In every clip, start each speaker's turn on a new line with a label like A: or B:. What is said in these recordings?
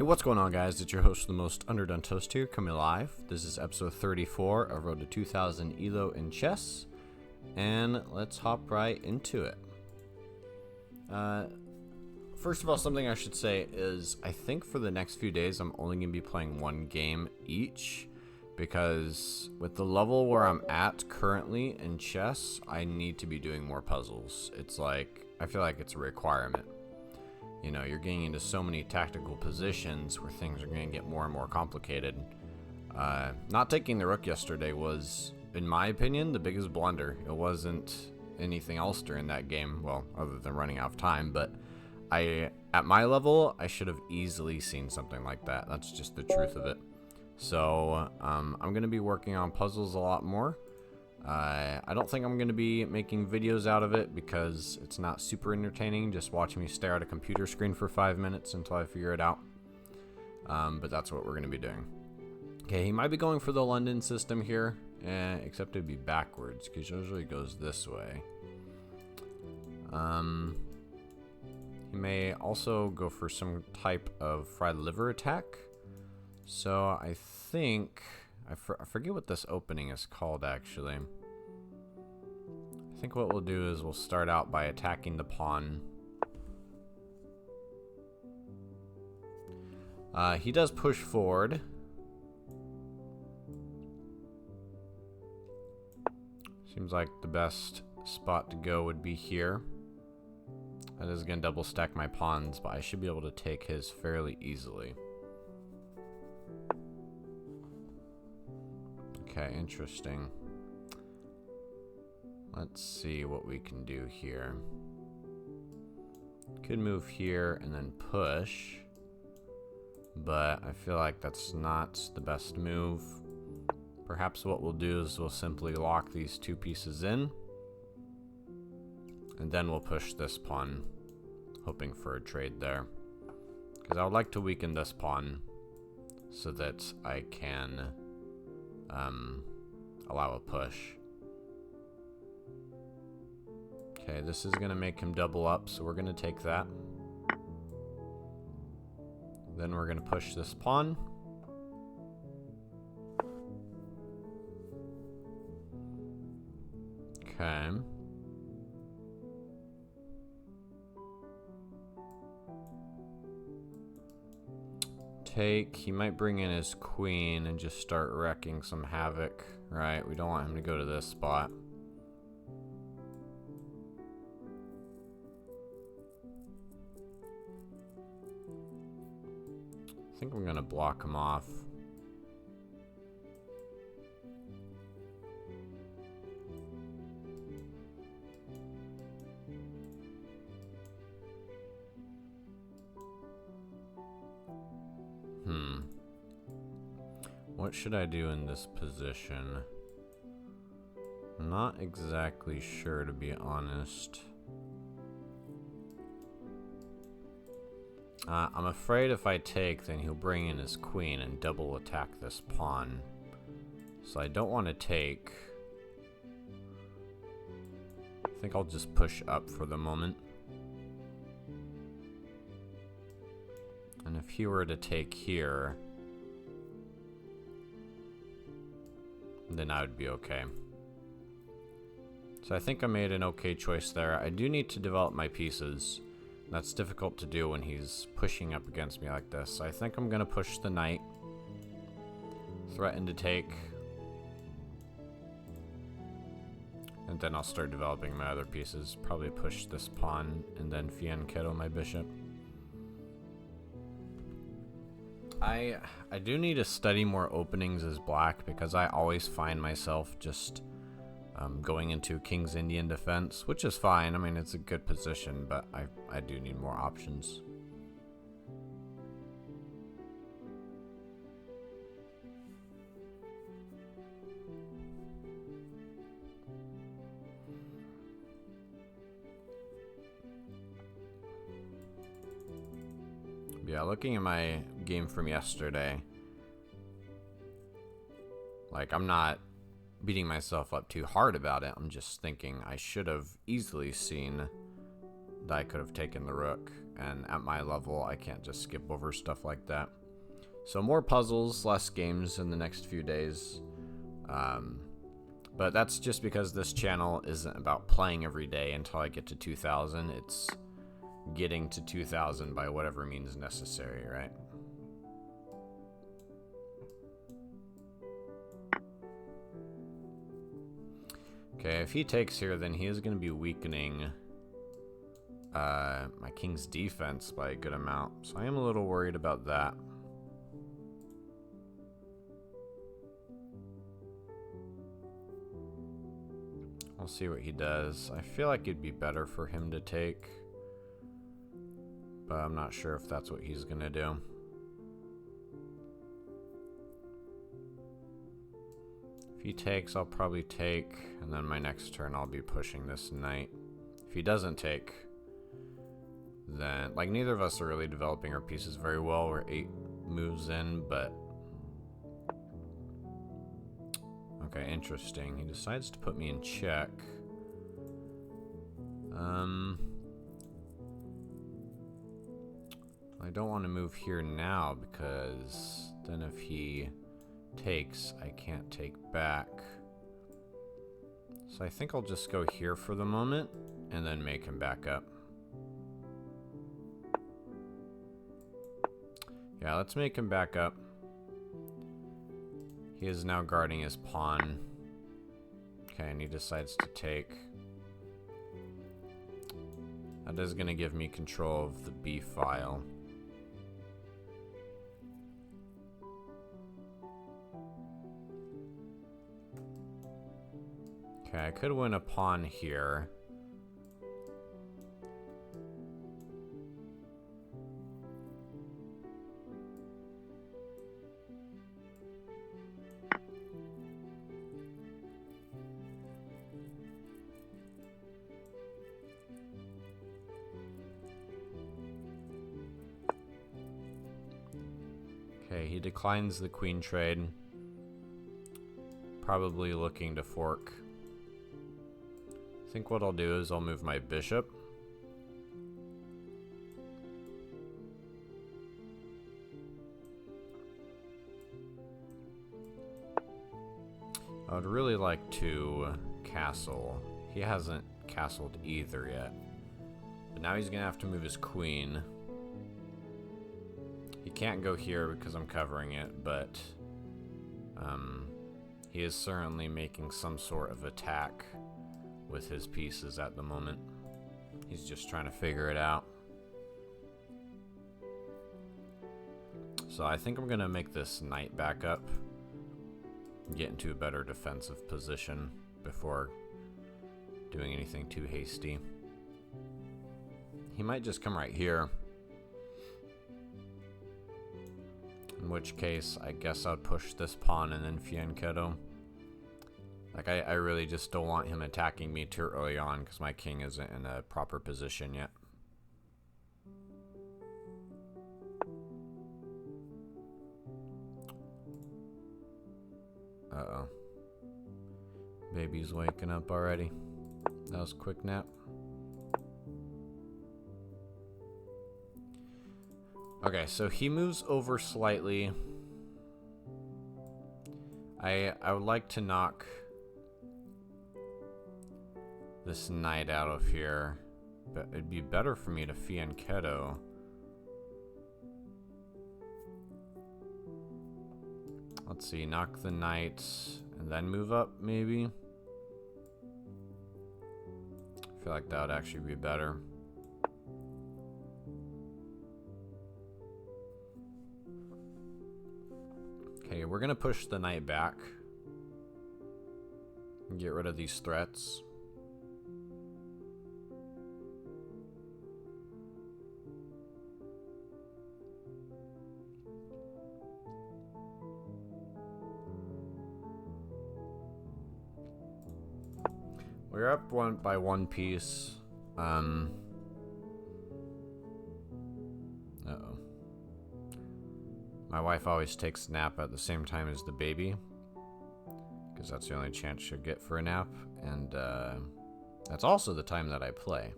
A: Hey, what's going on, guys? It's your host, the most underdone toast here, coming live. This is episode 34 of Road to 2000 ELO in chess, and let's hop right into it. First of all, something I should say is I think for the next few days I'm only going to be playing one game each, because with the level where I'm at currently in chess, I need to be doing more puzzles. It's like, I feel like it's a requirement. You know, you're getting into so many tactical positions where things are going to get more and more complicated. Not taking the rook yesterday was, in my opinion, the biggest blunder. It wasn't anything else during that game, well, other than running out of time, but at my level, I should have easily seen something like that. That's just the truth of it. So, I'm going to be working on puzzles a lot more. I don't think I'm going to be making videos out of it because it's not super entertaining just watching me stare at a computer screen for 5 minutes until I figure it out. But that's what we're going to be doing. Okay, he might be going for the London system here, except it'd be backwards because usually it goes this way. He may also go for some type of fried liver attack. So I think... I forget what this opening is called, actually. I think what we'll do is we'll start out by attacking the pawn. He does push forward. Seems like the best spot to go would be here. That is going to double stack my pawns, but I should be able to take his fairly easily. Okay, interesting. Let's see what we can do here. Could move here and then push, but I feel like that's not the best move. Perhaps what we'll do is we'll simply lock these two pieces in, and then we'll push this pawn, hoping for a trade there. Because I would like to weaken this pawn so that I can allow a push. Okay, this is going to make him double up, so we're going to take that. Then we're going to push this pawn. Okay. Take. He might bring in his queen and just start wrecking some havoc. Right, we don't want him to go to this spot. I think I'm gonna block him off. What should I do in this position? I'm not exactly sure, to be honest. I'm afraid if I take, then he'll bring in his queen and double attack this pawn. So I don't want to take. I think I'll just push up for the moment. And if he were to take here, then I would be okay. So I think I made an okay choice there. I do need to develop my pieces. That's difficult to do when he's pushing up against me like this. So I think I'm going to push the knight. Threaten to take. And then I'll start developing my other pieces. Probably push this pawn and then fianchetto my bishop. I do need to study more openings as black because I always find myself just going into King's Indian defense, which is fine. I mean, it's a good position, but I do need more options. Yeah, looking at my game from yesterday, like, I'm not beating myself up too hard about it. I'm just thinking I should have easily seen that I could have taken the rook, and at my level I can't just skip over stuff like that. So more puzzles, less games in the next few days. But that's just because this channel isn't about playing every day until I get to 2,000. It's getting to 2,000 by whatever means necessary, right? Okay, if he takes here, then he is going to be weakening my king's defense by a good amount. So I am a little worried about that. We'll see what he does. I feel like it'd be better for him to take, but I'm not sure if that's what he's going to do. If he takes, I'll probably take, and then my next turn I'll be pushing this knight. If he doesn't take, then, like, neither of us are really developing our pieces very well. We're 8 moves in, but... Okay, interesting. He decides to put me in check. I don't want to move here now, because then if he takes, I can't take back. So I think I'll just go here for the moment and then make him back up. Yeah, let's make him back up. He is now guarding his pawn. Okay, and he decides to take. That is going to give me control of the B file. Okay, I could win a pawn here. Okay, he declines the queen trade. Probably looking to fork. I think what I'll do is I'll move my bishop. I would really like to castle. He hasn't castled either yet. But now he's going to have to move his queen. He can't go here because I'm covering it, but he is certainly making some sort of attack with his pieces at the moment. He's just trying to figure it out. So I think I'm going to make this knight back up and get into a better defensive position before doing anything too hasty. He might just come right here. In which case, I guess I'd push this pawn and then fianchetto. Like, I really just don't want him attacking me too early on because my king isn't in a proper position yet. Uh-oh. Baby's waking up already. That was a quick nap. Okay, so he moves over slightly. I would like to knock this knight out of here, but it'd be better for me to fianchetto. Let's see, knock the knight and then move up, maybe. I feel like that would actually be better. Okay, we're gonna push the knight back and get rid of these threats. We're up by one piece. Uh-oh. My wife always takes a nap at the same time as the baby, because that's the only chance she'll get for a nap, and that's also the time that I play.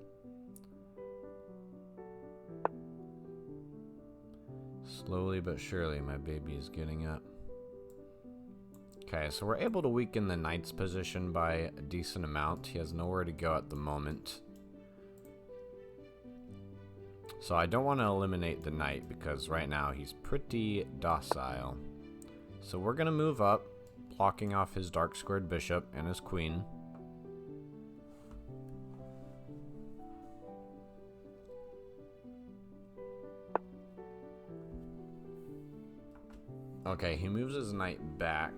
A: Slowly but surely, my baby is getting up. Okay, so we're able to weaken the knight's position by a decent amount. He has nowhere to go at the moment. So I don't want to eliminate the knight because right now he's pretty docile. So we're going to move up, blocking off his dark squared bishop and his queen. Okay, he moves his knight back.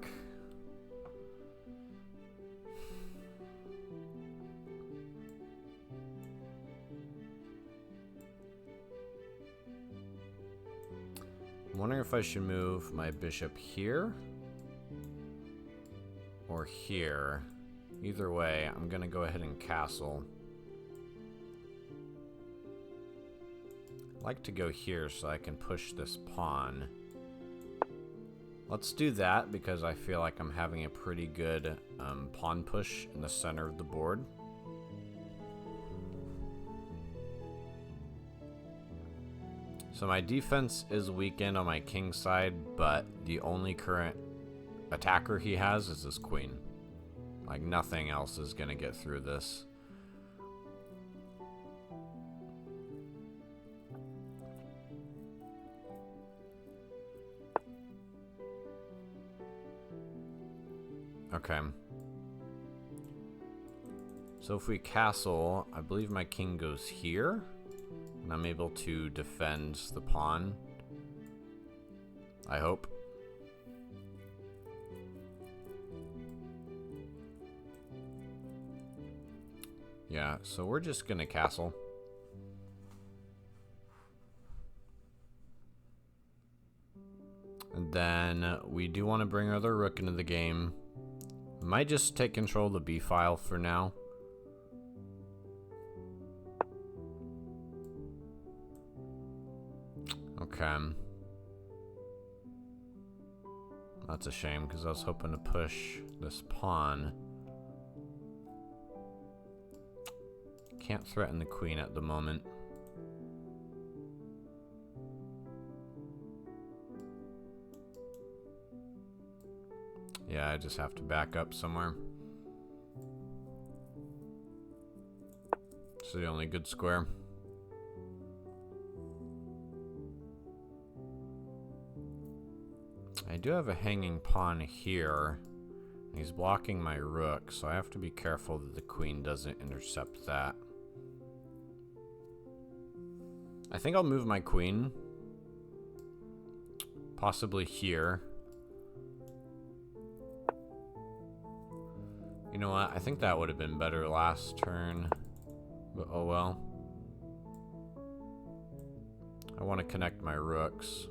A: I'm wondering if I should move my bishop here or here. Either way, I'm gonna go ahead and castle. I'd like to go here so I can push this pawn. Let's do that because I feel like I'm having a pretty good pawn push in the center of the board. So my defense is weakened on my king side, but the only current attacker he has is his queen. Like, nothing else is going to get through this. Okay. So if we castle, I believe my king goes here. And I'm able to defend the pawn. I hope. Yeah, so we're just gonna castle. And then we do want to bring our other rook into the game. Might just take control of the b file for now. Okay. That's a shame because I was hoping to push this pawn. Can't threaten the queen at the moment. Yeah, I just have to back up somewhere. It's the only good square. I do have a hanging pawn here. He's blocking my rook, so I have to be careful that the queen doesn't intercept that. I think I'll move my queen. Possibly here. You know what? I think that would have been better last turn. But oh well. I want to connect my rooks.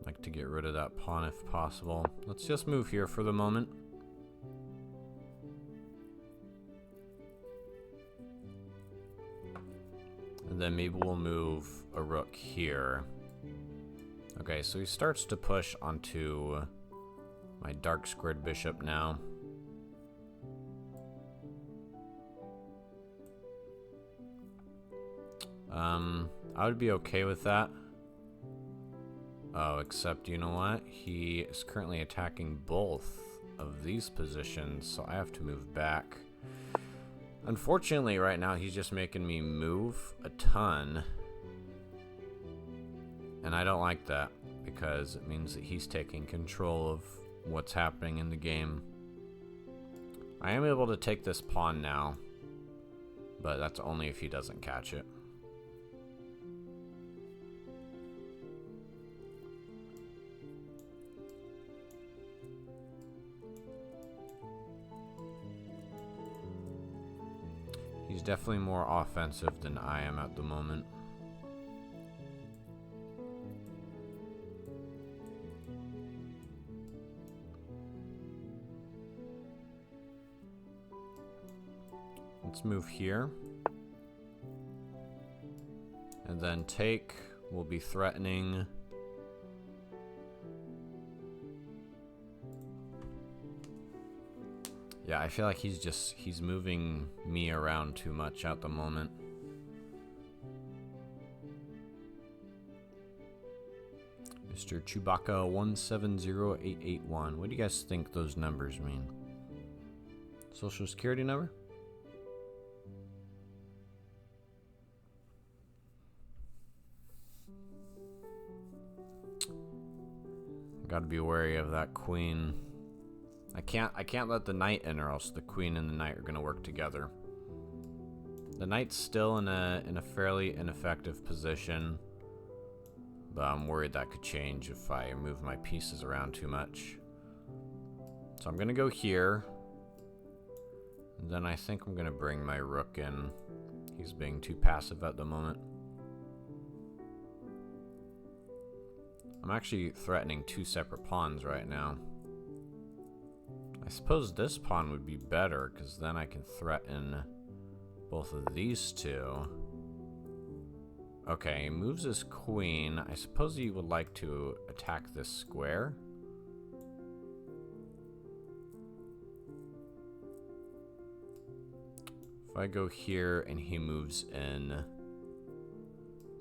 A: Like to get rid of that pawn if possible. Let's just move here for the moment. And then maybe we'll move a rook here. Okay, so he starts to push onto my dark squared bishop now. I would be okay with that. Oh, except you know what? He is currently attacking both of these positions, so I have to move back. Unfortunately, right now, he's just making me move a ton. And I don't like that, because it means that he's taking control of what's happening in the game. I am able to take this pawn now, but that's only if he doesn't catch it. He's definitely more offensive than I am at the moment. Let's move here. And then take will be threatening. Yeah, I feel like he's moving me around too much at the moment. Mr. Chewbacca 170881. What do you guys think those numbers mean? Social security number? Gotta be wary of that queen. I can't let the knight in, or else the queen and the knight are gonna work together. The knight's still in a fairly ineffective position, but I'm worried that could change if I move my pieces around too much. So I'm gonna go here, and then I think I'm gonna bring my rook in. He's being too passive at the moment. I'm actually threatening two separate pawns right now. I suppose this pawn would be better, because then I can threaten both of these two. Okay, he moves his queen. I suppose he would like to attack this square. If I go here and he moves in,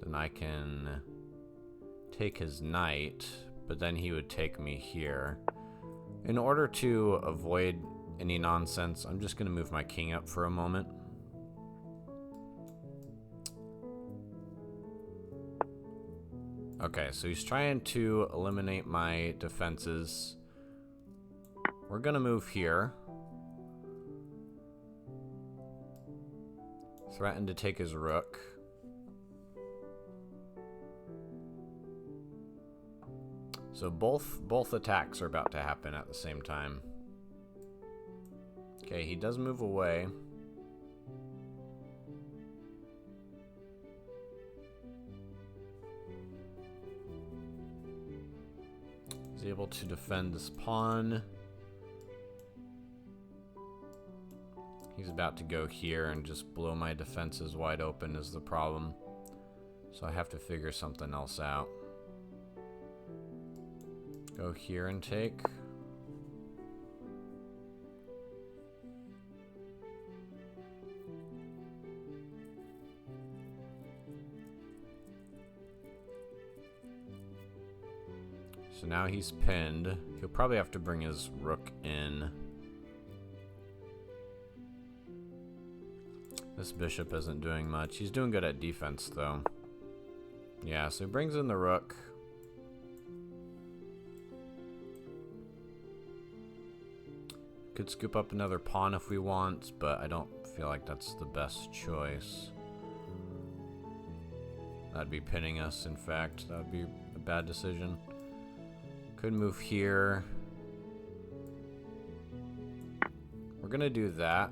A: then I can take his knight, but then he would take me here. In order to avoid any nonsense, I'm just going to move my king up for a moment. Okay, so he's trying to eliminate my defenses. We're going to move here. Threaten to take his rook. So both attacks are about to happen at the same time. Okay, he does move away. He's able to defend this pawn. He's about to go here and just blow my defenses wide open is the problem. So I have to figure something else out. Go here and take. So now he's pinned. He'll probably have to bring his rook in. This bishop isn't doing much. He's doing good at defense, though. Yeah, so he brings in the rook. Could scoop up another pawn if we want, but I don't feel like that's the best choice. That'd be pinning us, in fact. That would be a bad decision. Could move here. We're gonna do that.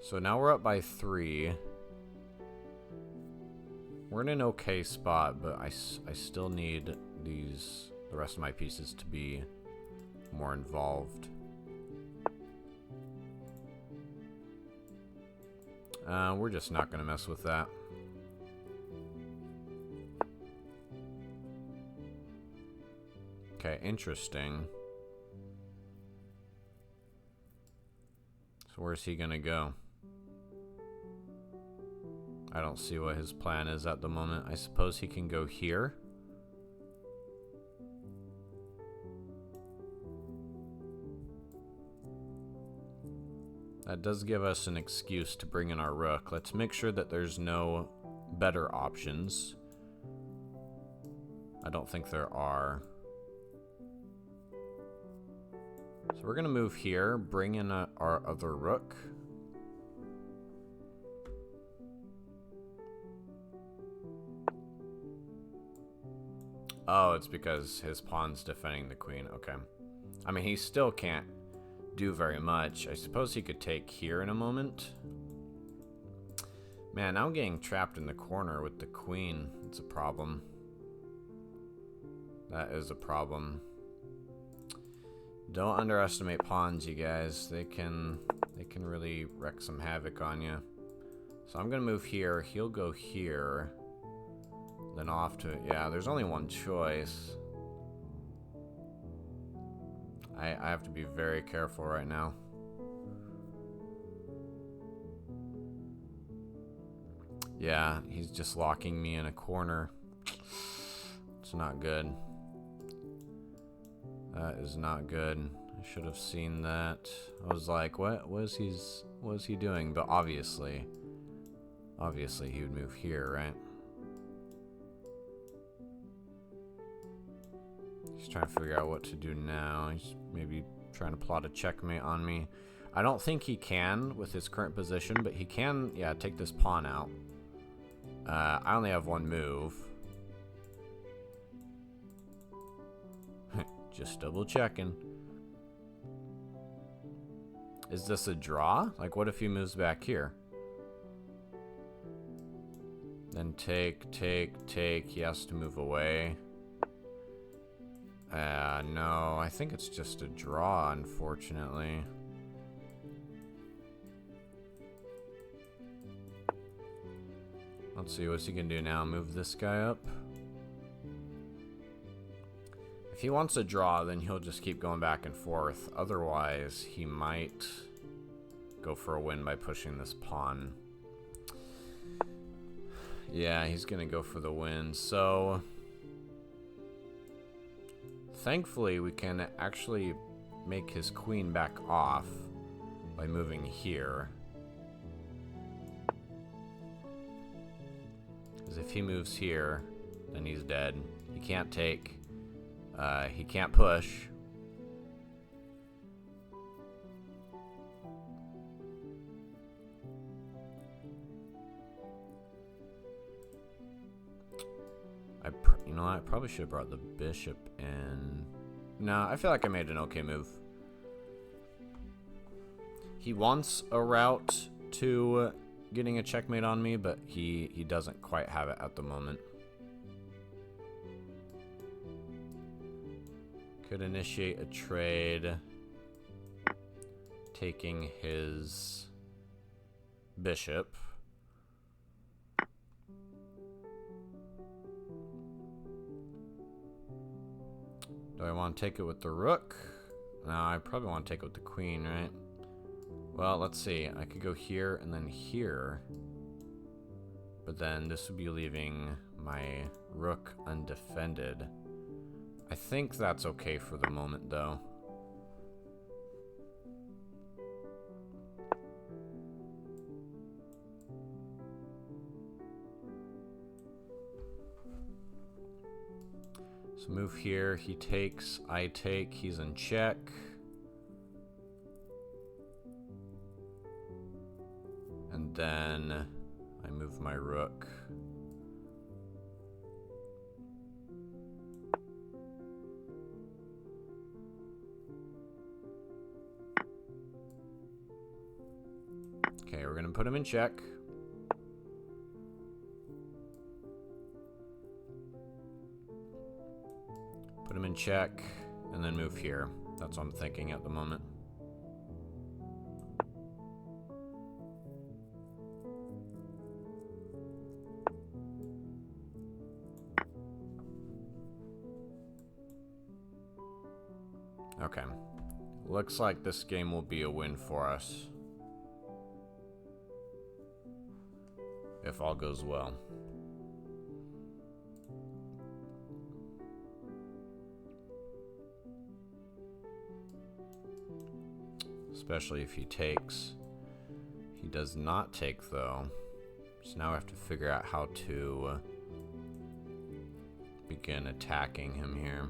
A: So now we're up by 3. We're in an okay spot, but I still need the rest of my pieces to be more involved. We're just not going to mess with that. Okay, interesting. So where's he going to go? I don't see what his plan is at the moment. I suppose he can go here. That does give us an excuse to bring in our rook. Let's make sure that there's no better options. I don't think there are. So we're going to move here, bring in our other rook. Oh, it's because his pawn's defending the queen. Okay. I mean, he still can't do very much. I suppose he could take here in a moment. Man, now I'm getting trapped in the corner with the queen. It's a problem. That is a problem. Don't underestimate pawns, you guys. They can really wreak some havoc on you. So I'm gonna move here. He'll go here. Then off to, yeah, there's only one choice. I have to be very careful right now. Yeah, he's just locking me in a corner. It's not good. That is not good. I should have seen that. I was like, what is he doing? But obviously he would move here, right? He's trying to figure out what to do now. He's maybe trying to plot a checkmate on me. I don't think he can with his current position, but he can, yeah, take this pawn out. I only have one move. Just double checking. Is this a draw? Like, what if he moves back here? Then take. He has to move away. No, I think it's just a draw, unfortunately. Let's see, what's he gonna do now? Move this guy up? If he wants a draw, then he'll just keep going back and forth. Otherwise, he might go for a win by pushing this pawn. Yeah, he's gonna go for the win. So thankfully, we can actually make his queen back off by moving here. Because if he moves here, then he's dead. He can't take. He can't push. You know, I probably should have brought the bishop in. No, I feel like I made an okay move. He wants a route to getting a checkmate on me, but he doesn't quite have it at the moment. Could initiate a trade, taking his bishop. Do I want to take it with the rook? No, I probably want to take it with the queen, right? Well, let's see. I could go here and then here. But then this would be leaving my rook undefended. I think that's okay for the moment, though. So move here, he takes, I take, he's in check. And then I move my rook. Okay, we're gonna put him in check. Put him in check, and then move here. That's what I'm thinking at the moment. Okay. Looks like this game will be a win for us. If all goes well. Especially if he takes. He does not take, though. So now I have to figure out how to begin attacking him here.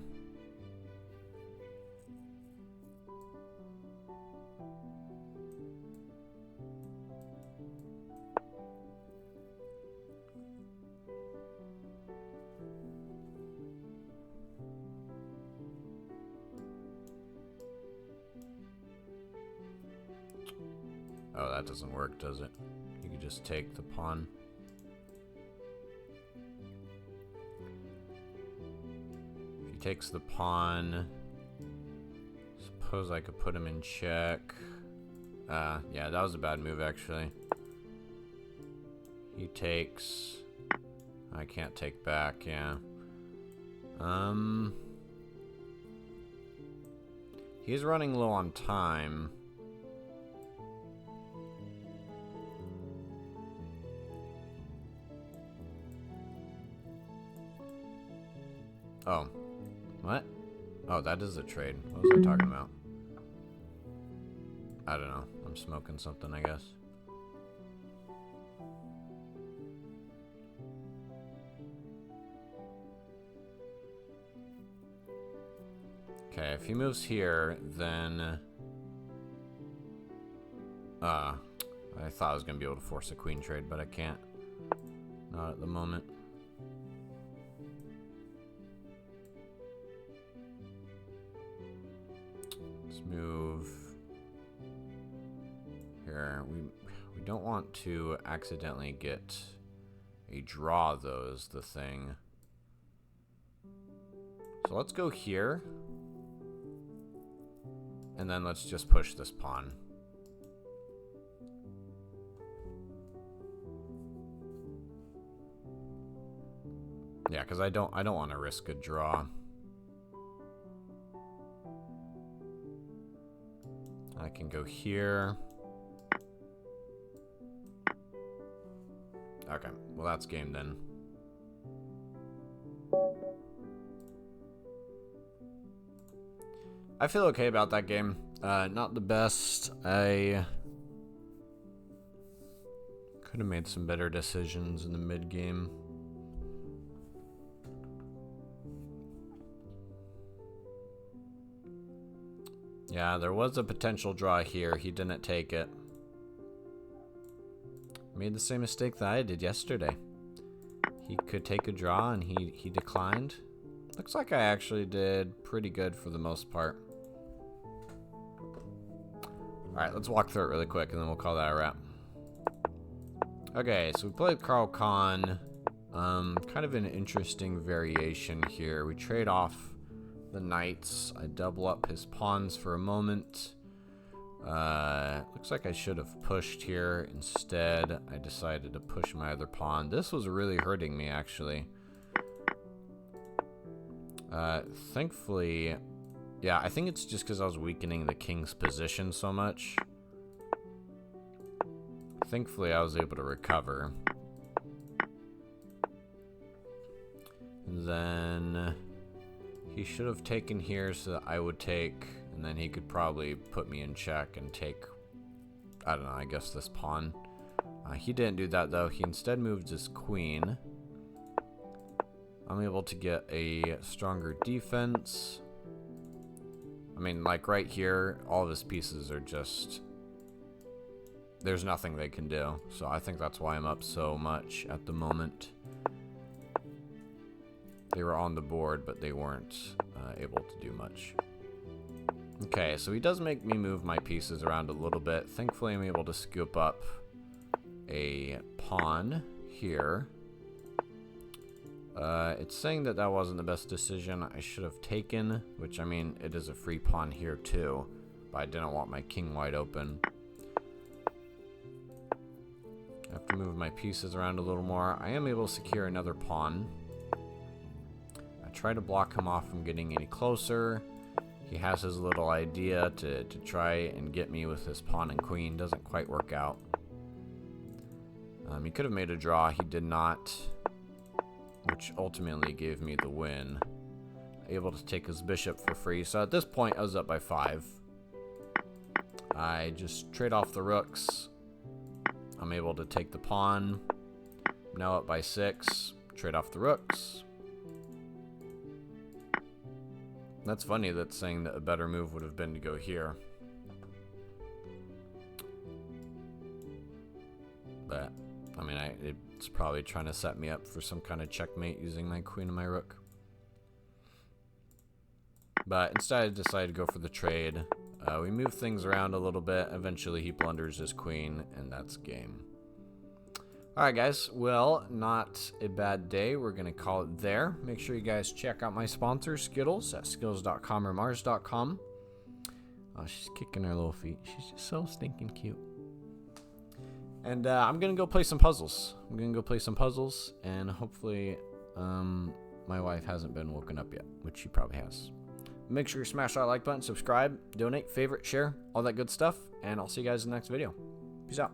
A: Oh, that doesn't work, does it? You can just take the pawn. If he takes the pawn, suppose I could put him in check. Yeah, that was a bad move, actually. He takes... I can't take back, yeah. He's running low on time. Oh. What? Oh, that is a trade. What was I talking about? I don't know. I'm smoking something, I guess. Okay, if he moves here, then... I thought I was going to be able to force a queen trade, but I can't. Not at the moment. Let's move... Here, we don't want to accidentally get a draw, though, is the thing. So let's go here. And then let's just push this pawn. Yeah, because I don't want to risk a draw. I can go here. Okay, well that's game then. I feel okay about that game. Not the best. I could have made some better decisions in the mid game. Yeah, there was a potential draw here. He didn't take it. Made the same mistake that I did yesterday. He could take a draw and he declined. Looks like I actually did pretty good for the most part. Alright, let's walk through it really quick and then we'll call that a wrap. Okay, so we played Carl Khan. Kind of an interesting variation here. We trade off the knights. I double up his pawns for a moment. Looks like I should have pushed here. Instead, I decided to push my other pawn. This was really hurting me, actually. Thankfully, yeah, I think it's just because I was weakening the king's position so much. Thankfully, I was able to recover. And then he should have taken here so that I would take, and then he could probably put me in check and take, I don't know, I guess this pawn. He didn't do that, though. He instead moved his queen. I'm able to get a stronger defense. I mean, like right here, all of his pieces are just... There's nothing they can do. So I think that's why I'm up so much at the moment. They were on the board, but they weren't able to do much. Okay, so he does make me move my pieces around a little bit. Thankfully, I'm able to scoop up a pawn here. It's saying that that wasn't the best decision I should have taken, which, I mean, it is a free pawn here too, but I didn't want my king wide open. I have to move my pieces around a little more. I am able to secure another pawn. I try to block him off from getting any closer. He has his little idea to try and get me with his pawn and queen. Doesn't quite work out. He could have made a draw. He did not, which ultimately gave me the win. Able to take his bishop for free. So at this point, I was up by 5. I just trade off the rooks. I'm able to take the pawn. Now up by 6. Trade off the rooks. That's funny that's saying that a better move would have been to go here. But, I mean, it's probably trying to set me up for some kind of checkmate using my queen and my rook. But instead I decided to go for the trade. We move things around a little bit. Eventually he blunders his queen, and that's game. Alright guys, well, not a bad day. We're going to call it there. Make sure you guys check out my sponsor, Skittles, at skittles.com or mars.com. Oh, she's kicking her little feet. She's just so stinking cute. And I'm going to go play some puzzles. And hopefully my wife hasn't been woken up yet, which she probably has. Make sure you smash that like button, subscribe, donate, favorite, share, all that good stuff. And I'll see you guys in the next video. Peace out.